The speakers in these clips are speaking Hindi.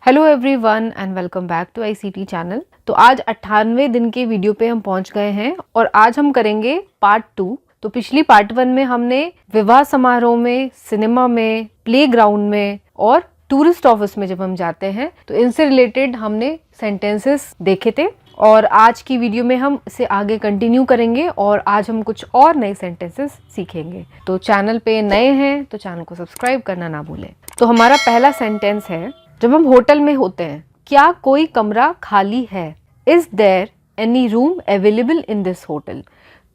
Hello everyone and welcome back to ICT channel. तो आज 98वें दिन के वीडियो पे हम पहुंच गए हैं और आज हम करेंगे पार्ट 2। तो पिछली पार्ट 1 में हमने विवाह समारोह में, सिनेमा में, प्लेग्राउंड में और टूरिस्ट ऑफिस में जब हम जाते हैं तो इनसे रिलेटेड हमने सेंटेंसेस देखे थे और आज की वीडियो में हम इसे आगे कंटिन्यू करेंगे और आज हम कुछ और नए सेंटेंसेस सीखेंगे। तो चैनल पे नए हैं तो चैनल को सब्सक्राइब करना ना भूलें। तो हमारा पहला सेंटेंस है, जब हम होटल में होते हैं, क्या कोई कमरा खाली है? Is there any room available in this hotel?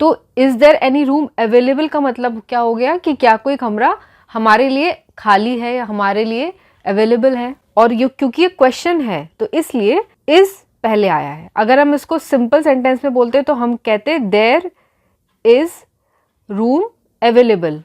तो is there any room available का मतलब क्या हो गया कि क्या कोई कमरा हमारे लिए खाली है या हमारे लिए अवेलेबल है। और ये क्योंकि ये क्वेश्चन है तो इसलिए इज पहले आया है। अगर हम इसको सिंपल सेंटेंस में बोलते तो हम कहते देयर इज रूम अवेलेबल,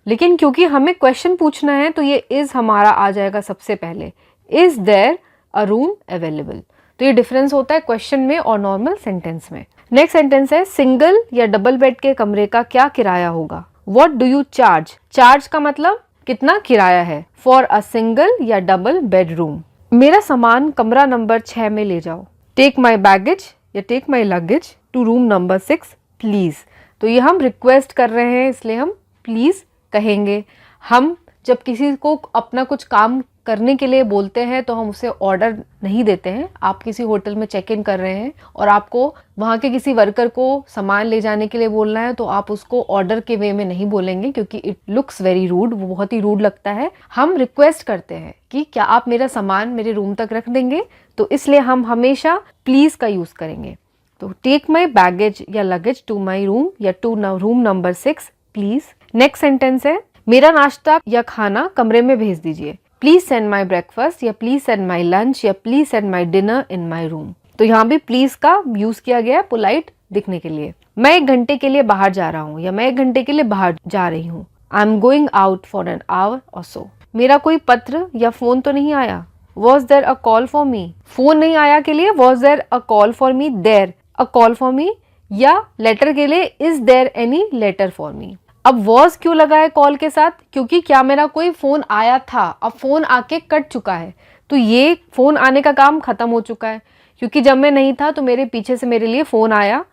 लेकिन क्योंकि हमें क्वेश्चन पूछना है तो ये इज हमारा आ जाएगा सबसे पहले। Is there a room available. तो ये डिफरेंस होता है क्वेश्चन में और नॉर्मल सेंटेंस में। नेक्स्ट सेंटेंस है, सिंगल या डबल बेड के कमरे का क्या किराया होगा? What do you charge? Charge का मतलब कितना किराया है फॉर अ सिंगल या डबल बेडरूम। मेरा सामान कमरा नंबर 6 में ले जाओ। टेक माई बैगेज या take my luggage to room number 6 please. तो ये हम रिक्वेस्ट कर रहे हैं इसलिए हम प्लीज कहेंगे। हम जब किसी को अपना कुछ काम करने के लिए बोलते हैं तो हम उसे ऑर्डर नहीं देते हैं। आप किसी होटल में चेक इन कर रहे हैं और आपको वहाँ के किसी वर्कर को सामान ले जाने के लिए बोलना है तो आप उसको ऑर्डर के वे में नहीं बोलेंगे क्योंकि इट लुक्स वेरी रूड, वो बहुत ही रूड लगता है। हम रिक्वेस्ट करते हैं कि क्या आप मेरा सामान मेरे रूम तक रख देंगे, तो इसलिए हम हमेशा प्लीज का यूज करेंगे। तो टेक माई बैगेज या लगेज टू माई रूम या to room number 6 please. Next sentence है, मेरा नाश्ता या खाना कमरे में भेज दीजिए। प्लीज सेंड माई ब्रेकफास्ट या प्लीज सेंड माई लंच या please send my dinner in my room. तो यहाँ भी प्लीज का यूज किया गया है पोलाइट दिखने के लिए। मैं 1 घंटे के लिए बाहर जा रहा हूँ या मैं 1 घंटे के लिए बाहर जा रही हूँ। I am going out for an hour और सो। मेरा कोई पत्र या फोन तो नहीं आया। Was there a call for me? Phone नहीं आया के लिए was there a call for me, there a call for me. या लेटर के लिए is there any letter for me. अब वॉज क्यों लगा है कॉल के साथ? क्योंकि क्या मेरा कोई फोन आया था, अब फोन आके कट चुका है तो ये फोन आने का काम खत्म हो चुका है। क्योंकि जब मैं नहीं था तो मेरे पीछे से मेरे लिए फोन आया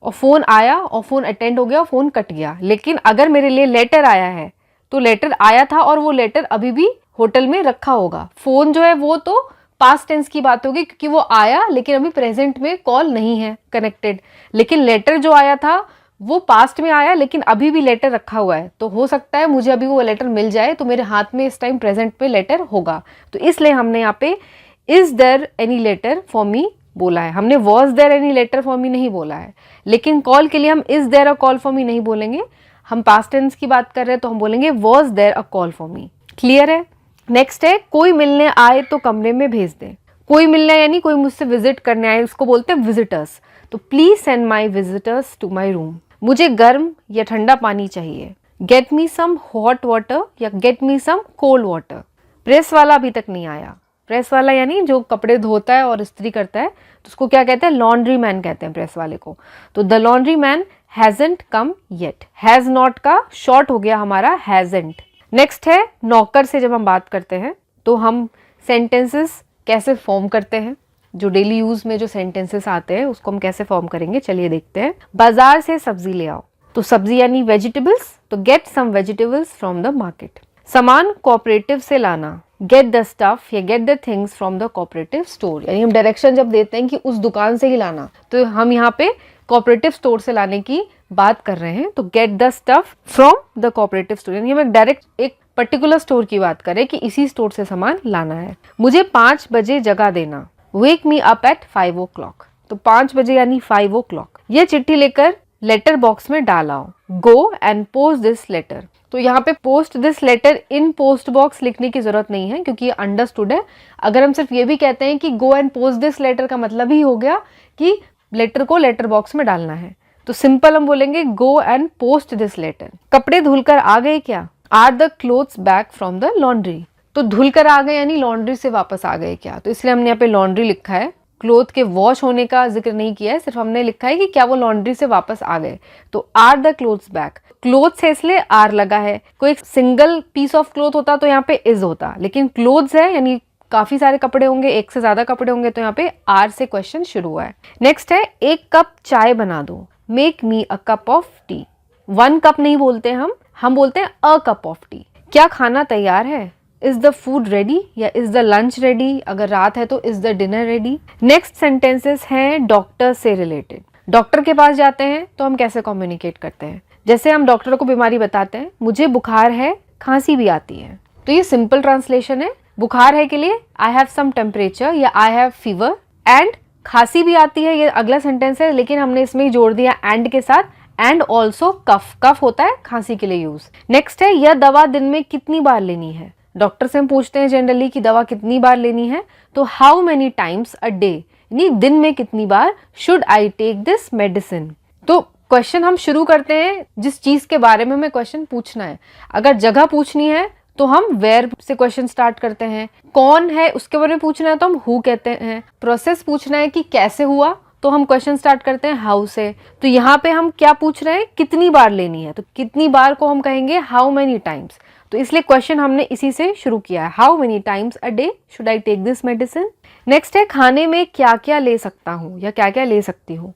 और फोन अटेंड हो गया और फोन कट गया। लेकिन अगर मेरे लिए लेटर आया है तो लेटर आया था और वो लेटर अभी भी होटल में रखा होगा। फोन जो है वो तो पास्ट टेंस की बात होगी क्योंकि वो आया लेकिन अभी प्रेजेंट में कॉल नहीं है कनेक्टेड। लेकिन लेटर जो आया था वो पास्ट में आया लेकिन अभी भी लेटर रखा हुआ है, तो हो सकता है मुझे अभी वो लेटर मिल जाए तो मेरे हाथ में इस टाइम प्रेजेंट पे लेटर होगा। तो इसलिए हमने यहाँ पे is there any letter for me बोला है। हमने was there any letter for me नहीं बोला है। लेकिन कॉल के लिए हम is there a call for me नहीं बोलेंगे। हम पास्ट टेंस की बात कर रहे हैं तो हम बोलेंगे was there a call for me. Clear है? नेक्स्ट है, कोई मिलने आए तो कमरे में भेज दे। कोई मिलने यानी कोई मुझसे विजिट करने आए, उसको बोलते हैं विजिटर्स। तो please send my visitors to my room. मुझे गर्म या ठंडा पानी चाहिए। Get me some hot water या get me some cold water. Press वाला अभी तक नहीं आया। प्रेस वाला यानी जो कपड़े धोता है और इस्त्री करता है तो उसको क्या कहते हैं? लॉन्ड्री मैन कहते हैं प्रेस वाले को। तो the laundry man hasn't come yet. Has not का शॉर्ट हो गया हमारा हैजंट। नेक्स्ट है, नौकर से जब हम बात करते हैं तो हम सेंटेंसेस कैसे फॉर्म करते हैं। जो डेली यूज में जो सेंटेंसेस आते हैं उसको हम कैसे फॉर्म करेंगे, चलिए देखते हैं। बाजार से सब्जी ले आओ। तो सब्जी यानी वेजिटेबल्स, तो get some vegetables from the market. सामान कोऑपरेटिव से लाना। गेट द स्टफ या get the things from the cooperative store. यानी हम डायरेक्शन जब देते हैं कि उस दुकान से ही लाना तो हम यहाँ पे कोऑपरेटिव स्टोर से लाने की बात कर रहे हैं। तो gate the stuff from the cooperative store यानी हम डायरेक्ट एक पर्टिकुलर स्टोर की बात करें कि इसी स्टोर से सामान लाना है। मुझे 5 बजे जगा देना। वेक मी अप एट 5 o'clock। तो 5 बजे यानी 5 o'clock। ये चिट्ठी लेकर लेटर बॉक्स में डाल आओ। Go and post this letter. तो यहाँ पे post this letter in post box लिखने की जरूरत नहीं है क्योंकि ये अंडरस्टूड है। अगर हम सिर्फ ये भी कहते हैं कि go and post this letter का मतलब ही हो गया कि लेटर को लेटर बॉक्स में डालना है। तो सिंपल हम बोलेंगे go and post this letter. कपड़े धुलकर आ गए क्या? Are the clothes back from the laundry. तो धुल कर आ गए यानी लॉन्ड्री से वापस आ गए क्या? तो इसलिए हमने यहाँ पे लॉन्ड्री लिखा है। क्लोथ के वॉश होने का जिक्र नहीं किया है, सिर्फ हमने लिखा है कि क्या वो लॉन्ड्री से वापस आ गए। तो are the clothes back. Clothes है इसलिए आर लगा है। कोई सिंगल पीस ऑफ क्लोथ होता तो यहाँ पे इज होता, लेकिन क्लोथ्स है यानी काफी सारे कपड़े होंगे, एक से ज्यादा कपड़े होंगे, तो यहाँ पे आर से क्वेश्चन शुरू हुआ है। नेक्स्ट है 1 कप चाय बना दो, make me a cup of T. 1 cup नहीं बोलते हम बोलते हैं अ कप ऑफ टी। क्या खाना तैयार है? इज द फूड रेडी या इज द लंच रेडी? अगर रात है तो is the dinner ready? Next sentences हैं डॉक्टर से रिलेटेड। डॉक्टर के पास जाते हैं तो हम कैसे कम्युनिकेट करते हैं? जैसे हम डॉक्टर को बीमारी बताते हैं, मुझे बुखार है, खांसी भी आती है, तो ये सिंपल ट्रांसलेशन है। बुखार है के लिए आई हैव सम टेम्परेचर या आई हैव फीवर, एंड खांसी भी आती है, ये अगला सेंटेंस है, लेकिन हमने इसमें जोड़ दिया एंड के साथ, एंड ऑल्सो कफ। कफ होता है खांसी के लिए यूज। नेक्स्ट है यह दवा दिन में कितनी बार लेनी है? डॉक्टर से हम पूछते हैं जनरली कि दवा कितनी बार लेनी है, तो how many times a day, यानी दिन में कितनी बार should I take this medicine. तो क्वेश्चन हम शुरू करते हैं जिस चीज के बारे में हमें क्वेश्चन पूछना है। अगर जगह पूछनी है तो हम वेयर से क्वेश्चन स्टार्ट करते हैं। कौन है उसके बारे में पूछना है तो हम हु कहते हैं। प्रोसेस पूछना है कि कैसे हुआ तो हम क्वेश्चन स्टार्ट करते हैं हाउ से। तो यहाँ पे हम क्या पूछ रहे हैं? कितनी बार लेनी है, तो कितनी बार को हम कहेंगे हाउ मेनी टाइम्स। तो इसलिए क्वेश्चन हमने इसी से शुरू किया है, how many times a day should I take this medicine. Next है खाने में क्या क्या ले सकता हूँ या क्या क्या ले सकती हूँ।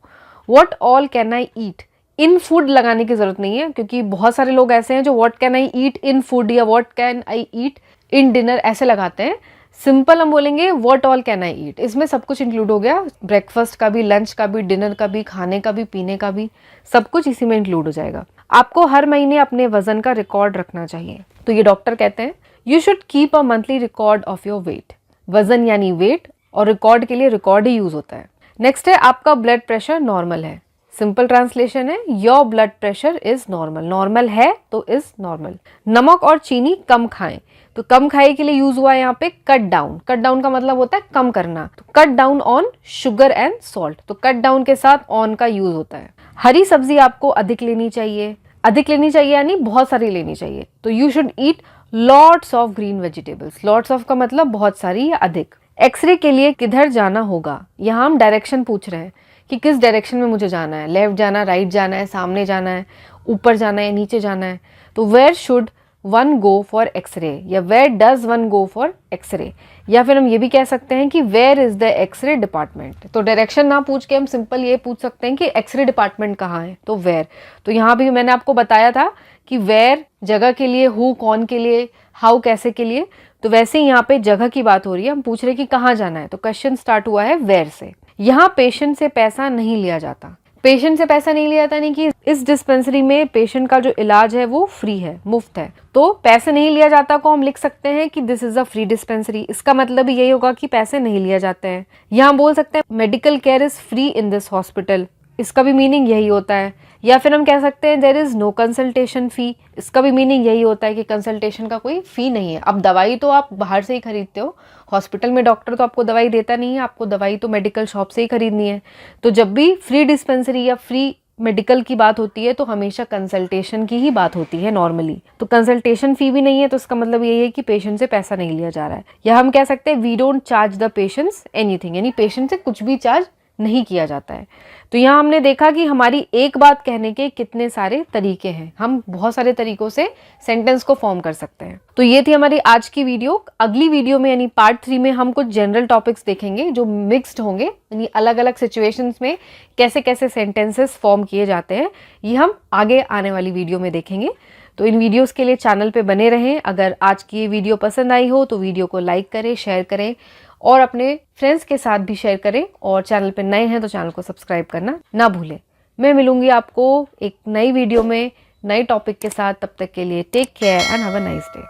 What all can I eat. In food लगाने की जरूरत नहीं है, क्योंकि बहुत सारे लोग ऐसे हैं जो what can I eat in food या what can I eat in dinner ऐसे लगाते हैं। सिंपल हम बोलेंगे what all can I eat. इसमें सब कुछ इंक्लूड हो गया, ब्रेकफास्ट का भी, लंच का भी, डिनर का भी, खाने का भी, पीने का भी, सब कुछ इसी में इंक्लूड हो जाएगा। आपको हर महीने अपने वजन का रिकॉर्ड रखना चाहिए। तो ये डॉक्टर कहते हैं you should keep a monthly record of your weight. वजन यानी वेट, और रिकॉर्ड के लिए रिकॉर्ड ही यूज होता है। नेक्स्ट है आपका ब्लड प्रेशर नॉर्मल है। सिंपल ट्रांसलेशन है your blood pressure is normal. Normal है तो इज नॉर्मल। नमक और चीनी कम खाएं, तो कम खाए के लिए यूज हुआ है यहाँ पे कट डाउन। कट डाउन का मतलब होता है कम करना, तो cut down on sugar and salt. तो कट डाउन के साथ ऑन का यूज होता है। हरी सब्जी आपको अधिक लेनी चाहिए। अधिक लेनी चाहिए यानी बहुत सारी लेनी चाहिए, तो you should eat lots of green vegetables. Lots of का मतलब बहुत सारी या अधिक। एक्सरे के लिए किधर जाना होगा, यहाँ हम डायरेक्शन पूछ रहे हैं कि किस डायरेक्शन में मुझे जाना है। लेफ्ट जाना, राइट जाना है, सामने जाना है, ऊपर जाना है, नीचे जाना है। तो where should one go for x-ray या where does one go for x-ray, या फिर हम ये भी कह सकते हैं कि where is the x-ray department. तो डायरेक्शन ना पूछ के हम सिंपल ये पूछ सकते हैं कि एक्सरे डिपार्टमेंट कहाँ है, तो वेयर। तो यहाँ भी मैंने आपको बताया था कि वेयर जगह के लिए, हु कौन के लिए, हाउ कैसे के लिए। तो वैसे ही यहाँ पे जगह की बात हो रही है, हम पूछ रहे हैं कि कहाँ जाना है, तो क्वेश्चन स्टार्ट हुआ है वेयर से। यहाँ पेशेंट से पैसा नहीं लिया जाता। पेशेंट से पैसा नहीं लिया जाता नहीं कि इस डिस्पेंसरी में पेशेंट का जो इलाज है वो फ्री है, मुफ्त है। तो पैसे नहीं लिया जाता को हम लिख सकते हैं कि this is a free dispensary. इसका मतलब यही होगा कि पैसे नहीं लिया जाते हैं। यहाँ बोल सकते हैं medical care is free in this hospital. इसका भी मीनिंग यही होता है। या फिर हम कह सकते हैं देयर इज नो कंसल्टेशन फी। इसका भी मीनिंग यही होता है कि कंसल्टेशन का कोई फी नहीं है। अब दवाई तो आप बाहर से ही खरीदते हो, हॉस्पिटल में डॉक्टर तो आपको दवाई देता नहीं है, आपको दवाई तो मेडिकल शॉप से ही खरीदनी है। तो जब भी फ्री डिस्पेंसरी या फ्री मेडिकल की बात होती है तो हमेशा कंसल्टेशन की ही बात होती है नॉर्मली। तो कंसल्टेशन फी भी नहीं है, तो इसका मतलब यही है कि पेशेंट से पैसा नहीं लिया जा रहा है। या हम कह सकते हैं we don't charge the patients anything, यानी पेशेंट से कुछ भी चार्ज नहीं किया जाता है। तो यहाँ हमने देखा कि हमारी एक बात कहने के कितने सारे तरीके हैं। हम बहुत सारे तरीकों से सेंटेंस को फॉर्म कर सकते हैं। तो ये थी हमारी आज की वीडियो। अगली वीडियो में यानी पार्ट 3 में हम कुछ जनरल टॉपिक्स देखेंगे जो मिक्स्ड होंगे, यानी अलग अलग सिचुएशंस में कैसे कैसे सेंटेंसेस फॉर्म किए जाते हैं, ये हम आगे आने वाली वीडियो में देखेंगे। तो इन वीडियोस के लिए चैनल पे बने रहें। अगर आज की ये वीडियो पसंद आई हो तो वीडियो को लाइक करें, शेयर करें और अपने फ्रेंड्स के साथ भी शेयर करें। और चैनल पे नए हैं तो चैनल को सब्सक्राइब करना ना भूलें। मैं मिलूंगी आपको एक नई वीडियो में नए टॉपिक के साथ। तब तक के लिए take care and have a nice day.